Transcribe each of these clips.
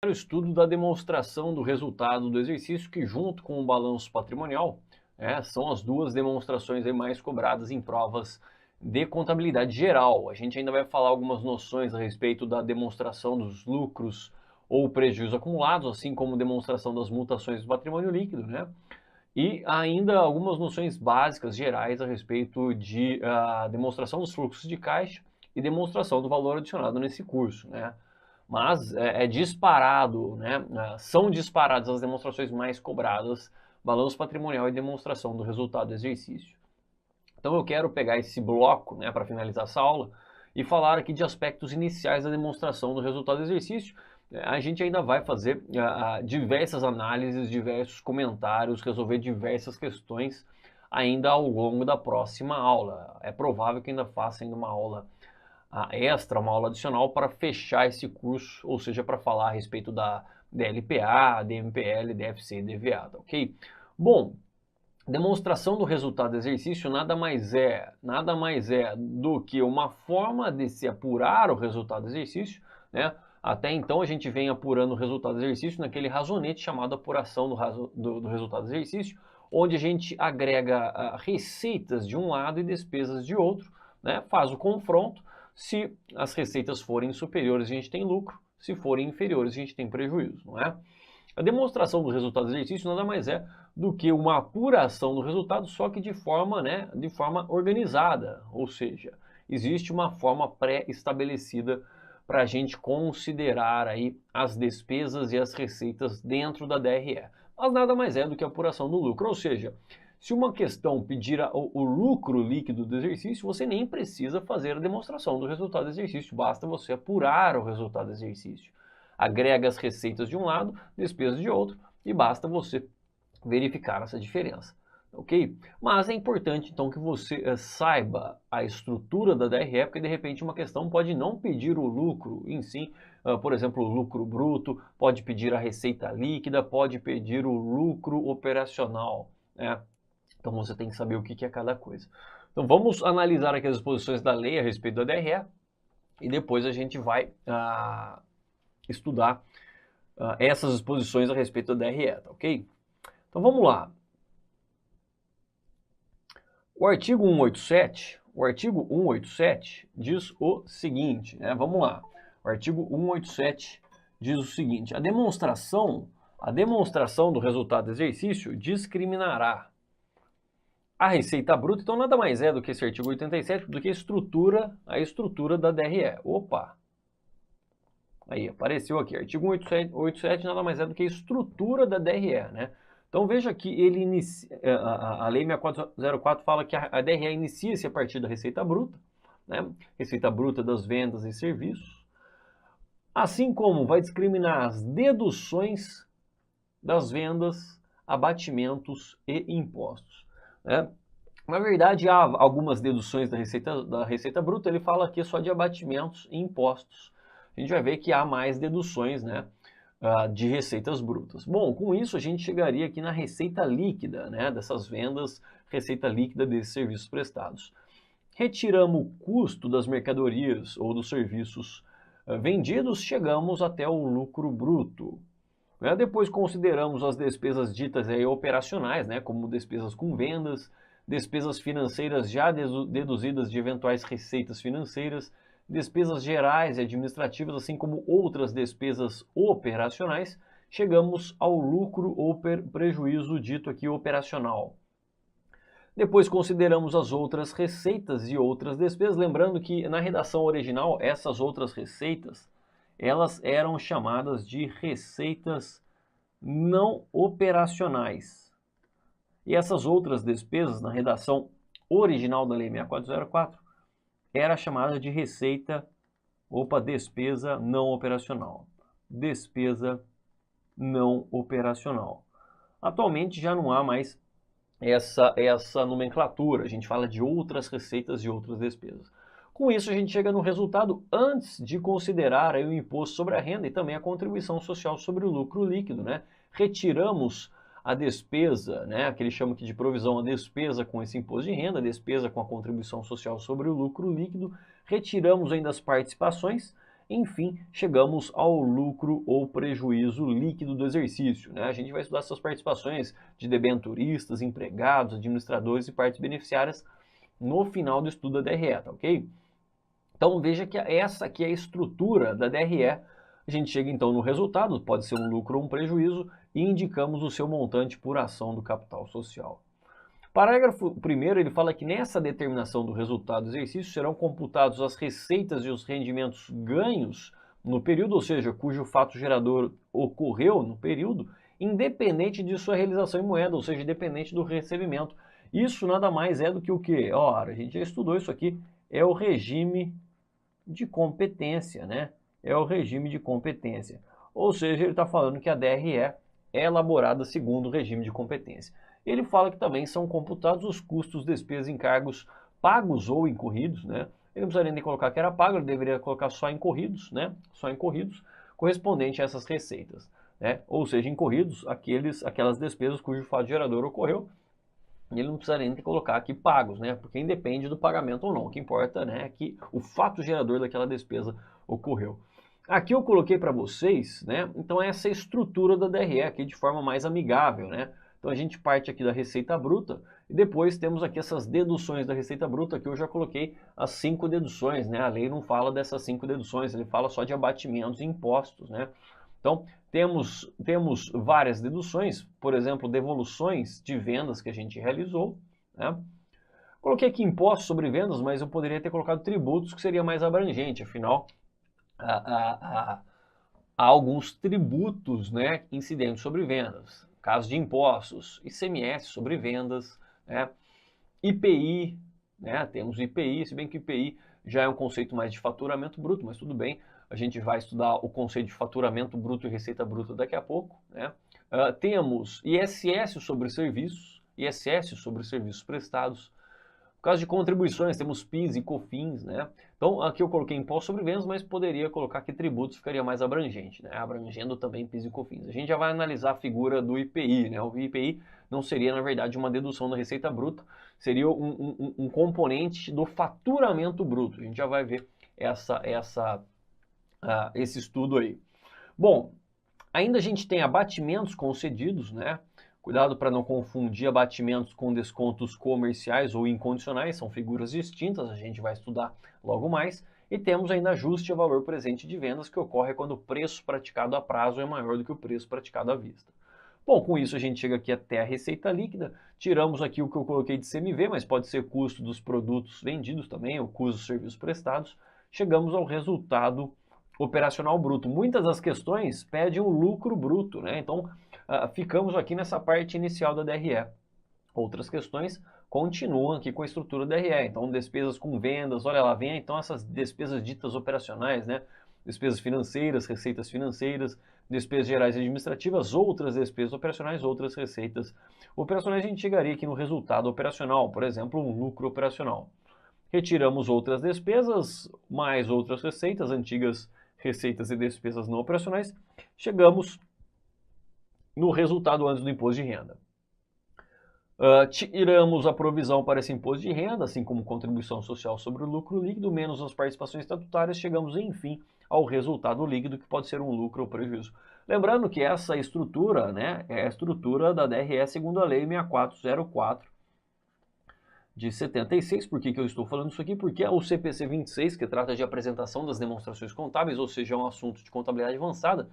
O estudo da demonstração do resultado do exercício, que junto com o balanço patrimonial, são as duas demonstrações aí mais cobradas em provas de contabilidade geral. A gente ainda vai falar algumas noções a respeito da demonstração dos lucros ou prejuízos acumulados, assim como demonstração das mutações do patrimônio líquido, né? E ainda algumas noções básicas gerais a respeito de demonstração dos fluxos de caixa e demonstração do valor adicionado nesse curso, né? Mas é disparado, né? São disparadas as demonstrações mais cobradas, balanço patrimonial e demonstração do resultado do exercício. Então eu quero pegar esse bloco, né, para finalizar essa aula e falar aqui de aspectos iniciais da demonstração do resultado do exercício. A gente ainda vai fazer diversas análises, diversos comentários, resolver diversas questões ainda ao longo da próxima aula. É provável que ainda faça ainda uma aula extra, uma aula adicional para fechar esse curso, ou seja, para falar a respeito da DLPA, DMPL, DFC e DVA, tá ok? Bom, demonstração do resultado do exercício nada mais é do que uma forma de se apurar o resultado do exercício, né? Até então a gente vem apurando o resultado do exercício naquele razonete chamado apuração do resultado do exercício, onde a gente agrega receitas de um lado e despesas de outro, né? Faz o confronto. Se as receitas forem superiores, a gente tem lucro. Se forem inferiores, a gente tem prejuízo, não é? A demonstração do resultado do exercício nada mais é do que uma apuração do resultado, só que de forma organizada, ou seja, existe uma forma pré-estabelecida para a gente considerar aí as despesas e as receitas dentro da DRE. Mas nada mais é do que a apuração do lucro, ou seja, se uma questão pedir o lucro líquido do exercício, você nem precisa fazer a demonstração do resultado do exercício, basta você apurar o resultado do exercício. Agrega as receitas de um lado, despesas de outro, e basta você verificar essa diferença, ok? Mas é importante então que você saiba a estrutura da DRE, porque de repente uma questão pode não pedir o lucro em si, por exemplo, o lucro bruto, pode pedir a receita líquida, pode pedir o lucro operacional, né? Então você tem que saber o que é cada coisa. Então vamos analisar aqui as disposições da lei a respeito da DRE e depois a gente vai estudar essas disposições a respeito da DRE, tá ok? Então vamos lá. O artigo 187 diz o seguinte, né? Vamos lá. O artigo 187 diz o seguinte: a demonstração do resultado do exercício discriminará a receita bruta. Então nada mais é do que esse artigo 87 do que a estrutura da DRE. Opa! Aí, apareceu aqui, artigo 187 nada mais é do que a estrutura da DRE, né? Então veja que ele a Lei 6404 fala que a DRE inicia-se a partir da receita bruta, né? Receita bruta das vendas e serviços, assim como vai discriminar as deduções das vendas, abatimentos e impostos, né? Na verdade, há algumas deduções da receita bruta, ele fala aqui só de abatimentos e impostos. A gente vai ver que há mais deduções, né, de receitas brutas. Bom, com isso a gente chegaria aqui na receita líquida, né, dessas vendas, receita líquida desses serviços prestados. Retiramos o custo das mercadorias ou dos serviços vendidos, chegamos até o lucro bruto. Né? Depois consideramos as despesas ditas aí operacionais, né, como despesas com vendas, despesas financeiras já deduzidas de eventuais receitas financeiras, despesas gerais e administrativas, assim como outras despesas operacionais, chegamos ao lucro ou prejuízo dito aqui operacional. Depois consideramos as outras receitas e outras despesas, lembrando que na redação original essas outras receitas, elas eram chamadas de receitas não operacionais. E essas outras despesas, na redação original da Lei 6404, era chamada de despesa não operacional. Despesa não operacional. Atualmente já não há mais essa nomenclatura, a gente fala de outras receitas e outras despesas. Com isso a gente chega no resultado antes de considerar aí o imposto sobre a renda e também a contribuição social sobre o lucro líquido, né? Retiramos a despesa, né, que eles chamam aqui de provisão, a despesa com esse imposto de renda, a despesa com a contribuição social sobre o lucro líquido, retiramos ainda as participações Enfim, chegamos ao lucro ou prejuízo líquido do exercício, né? A gente vai estudar essas participações de debenturistas, empregados, administradores e partes beneficiárias no final do estudo da DRE, tá ok? Então veja que essa aqui é a estrutura da DRE. A gente chega então no resultado, pode ser um lucro ou um prejuízo, e indicamos o seu montante por ação do capital social. Parágrafo 1º, ele fala que nessa determinação do resultado do exercício serão computados as receitas e os rendimentos ganhos no período, ou seja, cujo fato gerador ocorreu no período, independente de sua realização em moeda, ou seja, independente do recebimento. Isso nada mais é do que o quê? Ora, a gente já estudou isso aqui, é o regime de competência, né? É o regime de competência. Ou seja, ele está falando que a DRE é elaborada segundo o regime de competência. Ele fala que também são computados os custos, despesas e encargos pagos ou incorridos, né? Ele não precisaria nem colocar que era pago, ele deveria colocar só incorridos, né? Só incorridos, correspondente a essas receitas, né? Ou seja, incorridos aquelas despesas cujo fato gerador ocorreu. Ele não precisaria nem colocar aqui pagos, né? Porque independe do pagamento ou não. O que importa, né, é que o fato gerador daquela despesa ocorreu. Aqui eu coloquei para vocês, né? Então essa é a estrutura da DRE aqui de forma mais amigável, né? Então a gente parte aqui da receita bruta e depois temos aqui essas deduções da receita bruta, que eu já coloquei as 5 deduções, né? A lei não fala dessas 5 deduções, ele fala só de abatimentos e impostos, né? Então temos várias deduções, por exemplo, devoluções de vendas que a gente realizou, né? Coloquei aqui impostos sobre vendas, mas eu poderia ter colocado tributos, que seria mais abrangente, afinal há alguns tributos, né, incidentes sobre vendas. Caso de impostos, ICMS sobre vendas, né, IPI, né, temos IPI, se bem que IPI já é um conceito mais de faturamento bruto, mas tudo bem, a gente vai estudar o conceito de faturamento bruto e receita bruta daqui a pouco, né. Temos ISS sobre serviços, ISS sobre serviços prestados. No caso de contribuições, temos PIS e COFINS, né? Então, aqui eu coloquei imposto sobre vendas, mas poderia colocar que tributos ficaria mais abrangente, né? Abrangendo também PIS e COFINS. A gente já vai analisar a figura do IPI, né? O IPI não seria, na verdade, uma dedução da receita bruta, seria um componente do faturamento bruto. A gente já vai ver esse estudo aí. Bom, ainda a gente tem abatimentos concedidos, né? Cuidado para não confundir abatimentos com descontos comerciais ou incondicionais, são figuras distintas, a gente vai estudar logo mais. E temos ainda ajuste a valor presente de vendas, que ocorre quando o preço praticado a prazo é maior do que o preço praticado à vista. Bom, com isso a gente chega aqui até a receita líquida, tiramos aqui o que eu coloquei de CMV, mas pode ser custo dos produtos vendidos também, ou custo dos serviços prestados. Chegamos ao resultado operacional bruto. Muitas das questões pedem um lucro bruto, né? Então, ficamos aqui nessa parte inicial da DRE. Outras questões continuam aqui com a estrutura da DRE. Então, despesas com vendas, olha lá, vem então essas despesas ditas operacionais, né? Despesas financeiras, receitas financeiras, despesas gerais e administrativas, outras despesas operacionais, outras receitas operacionais. A gente chegaria aqui no resultado operacional, por exemplo, um lucro operacional. Retiramos outras despesas, mais outras receitas, antigas receitas e despesas não operacionais. Chegamos no resultado antes do imposto de renda. Tiramos a provisão para esse imposto de renda, assim como contribuição social sobre o lucro líquido, menos as participações estatutárias, chegamos, enfim, ao resultado líquido, que pode ser um lucro ou prejuízo. Lembrando que essa estrutura, né, é a estrutura da DRE segundo a Lei 6404 de 76. Por que eu estou falando isso aqui? Porque é o CPC 26, que trata de apresentação das demonstrações contábeis, ou seja, é um assunto de contabilidade avançada.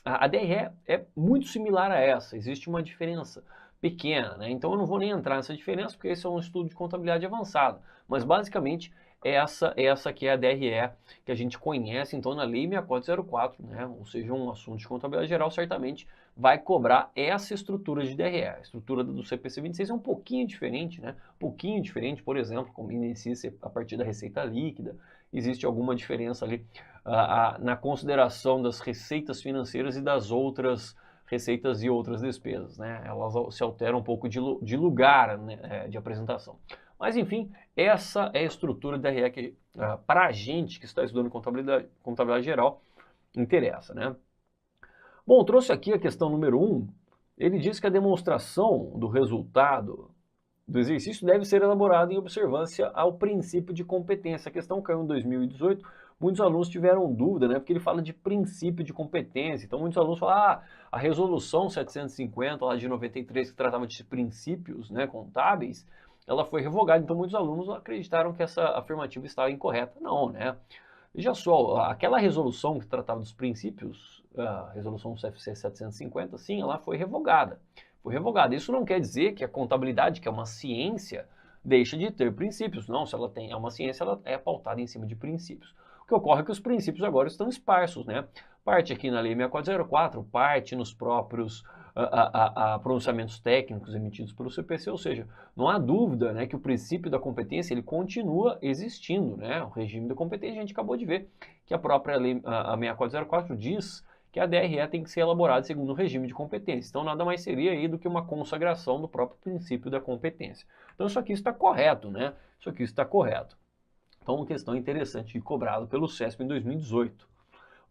A DRE é muito similar a essa, existe uma diferença pequena, né? Então eu não vou nem entrar nessa diferença, porque esse é um estudo de contabilidade avançada. Mas basicamente essa que é a DRE que a gente conhece então na Lei 6404, né? Ou seja, um assunto de contabilidade geral certamente vai cobrar essa estrutura de DRE. A estrutura do CPC 26 é um pouquinho diferente, né? Um pouquinho diferente, por exemplo, como inicia a partir da receita líquida, existe alguma diferença ali na consideração das receitas financeiras e das outras receitas e outras despesas, né? Elas se alteram um pouco de lugar, né, de apresentação. Mas, enfim, essa é a estrutura da DRE que, para a gente que está estudando contabilidade geral, interessa, né? Bom, trouxe aqui a questão número 1. Ele diz que a demonstração do resultado do exercício deve ser elaborada em observância ao princípio de competência. A questão caiu em 2018, muitos alunos tiveram dúvida, né? Porque ele fala de princípio de competência. Então, muitos alunos falam, a resolução 750 lá de 93, que tratava de princípios, né, contábeis, ela foi revogada. Então, muitos alunos acreditaram que essa afirmativa estava incorreta. Não, né? Veja só, aquela resolução que tratava dos princípios, a resolução CFC 750, sim, ela foi revogada. Foi revogada. Isso não quer dizer que a contabilidade, que é uma ciência, deixa de ter princípios. Não, se ela é uma ciência, ela é pautada em cima de princípios. O que ocorre é que os princípios agora estão esparsos, né? Parte aqui na Lei 6404, parte nos próprios pronunciamentos técnicos emitidos pelo CPC, ou seja, não há dúvida, né, que o princípio da competência ele continua existindo, né? O regime da competência, a gente acabou de ver que a própria Lei a 6404 diz que a DRE tem que ser elaborada segundo o regime de competência. Então, nada mais seria aí do que uma consagração do próprio princípio da competência. Então, isso aqui está correto, né? Isso aqui está correto. Então, uma questão interessante e cobrada pelo CESP em 2018.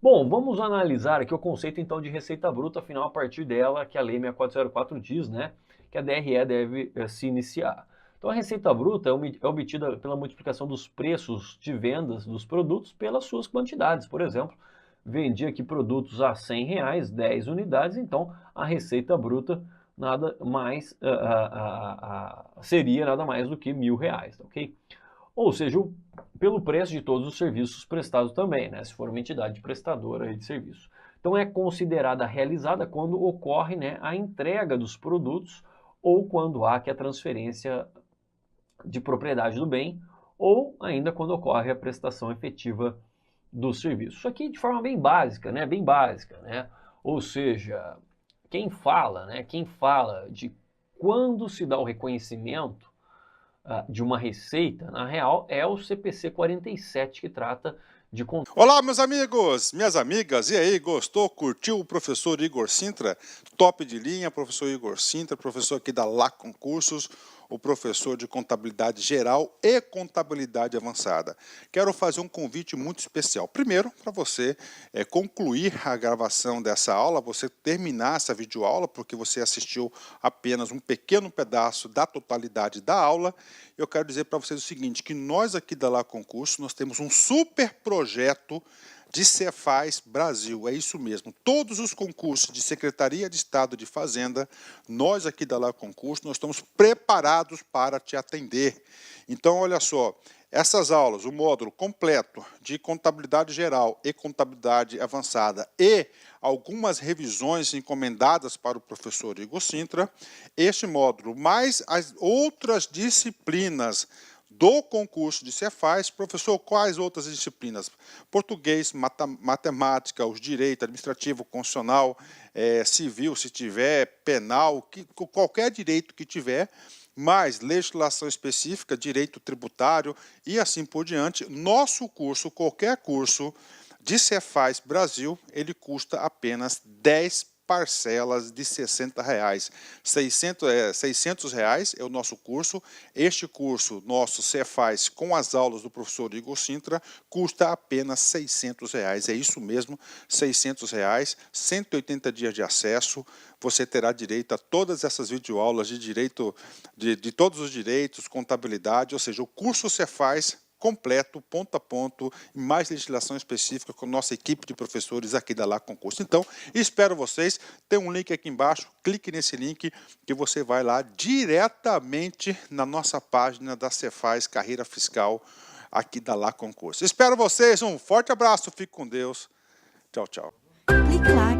Bom, vamos analisar aqui o conceito então de receita bruta, afinal a partir dela que a Lei 6404 diz, né, que a DRE deve se iniciar. Então a receita bruta é obtida pela multiplicação dos preços de vendas dos produtos pelas suas quantidades. Por exemplo, vendi aqui produtos a R$100, 10 unidades, então a receita bruta nada mais seria nada mais do que R$1.000, ok? Ou seja, pelo preço de todos os serviços prestados também, né, se for uma entidade prestadora de serviço. Então é considerada realizada quando ocorre, né, a entrega dos produtos ou quando há que a transferência de propriedade do bem ou ainda quando ocorre a prestação efetiva do serviço. Isso aqui de forma bem básica, né, bem básica, né? Ou seja, quem fala de quando se dá o reconhecimento de uma receita, na real, é o CPC 47 que trata de... Olá, meus amigos, minhas amigas, e aí, gostou, curtiu o professor Igor Sintra? Top de linha, professor Igor Sintra, professor aqui da Lá Concursos, o professor de contabilidade geral e contabilidade avançada. Quero fazer um convite muito especial. Primeiro, para você concluir a gravação dessa aula, você terminar essa videoaula, porque você assistiu apenas um pequeno pedaço da totalidade da aula. Eu quero dizer para vocês o seguinte, que nós aqui da Lá Concursos, nós temos um super projeto de Cefaz Brasil, é isso mesmo. Todos os concursos de Secretaria de Estado de Fazenda, nós aqui da Lá Concurso, nós estamos preparados para te atender. Então, olha só, essas aulas, o módulo completo de contabilidade geral e contabilidade avançada e algumas revisões encomendadas para o professor Igor Sintra, este módulo, mais as outras disciplinas do concurso de Cefaz. Professor, quais outras disciplinas? Português, matemática, os direito administrativo, constitucional, civil, se tiver, penal, qualquer direito que tiver, mais legislação específica, direito tributário e assim por diante. Nosso curso, qualquer curso de Cefaz Brasil, ele custa apenas 10 parcelas de R$60. 600 reais é o nosso curso. Este curso nosso Cefaz com as aulas do professor Igor Sintra custa apenas R$600. É isso mesmo, R$600, 180 dias de acesso. Você terá direito a todas essas videoaulas de direito, de todos os direitos, contabilidade, ou seja, o curso Cefaz completo, ponto a ponto, e mais legislação específica com nossa equipe de professores aqui da Lá Concurso. Então, espero vocês. Tem um link aqui embaixo, clique nesse link que você vai lá diretamente na nossa página da Cefaz Carreira Fiscal aqui da Lá Concurso. Espero vocês, um forte abraço, fique com Deus. Tchau, tchau. Clique lá